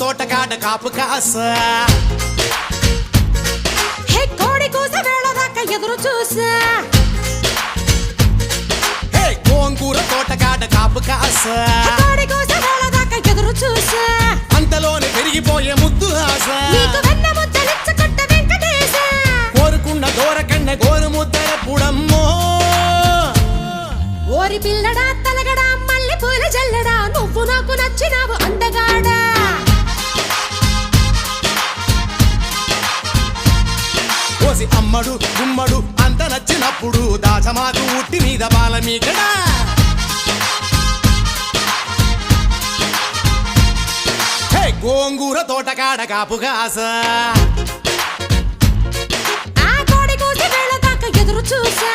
తోటకాడ కాపు కాస హే కోడి కూస వేళదాకా ఎదురు చూసా హే గోంగూర తోటకాడ కాపు కాస కోడి కూస వేళదాకా ఎదురు చూసా అంతలోనే పెరిగిపోయే ముద్దు ఆశ నీకు వెన్న ముద్దలిచ్చుకుంట వెంకటేశ కోరుకున్న దూరకన్న గోరు ముద్దల పుడమ్మో ఓరి పిల్లడా తలగడా మల్లె పూల జల్లడా నువ్వు నాకు నచ్చినావు అందగాడా కోసి అమ్మడు గుమ్మడు అంత నచ్చినప్పుడు దాచమాకు ఉట్టి మీద బాల మీకడా హే గోంగూర తోటకాడ కాపు కాస ఆ కోడి కూసి వేళదాకా ఎదురు చూసా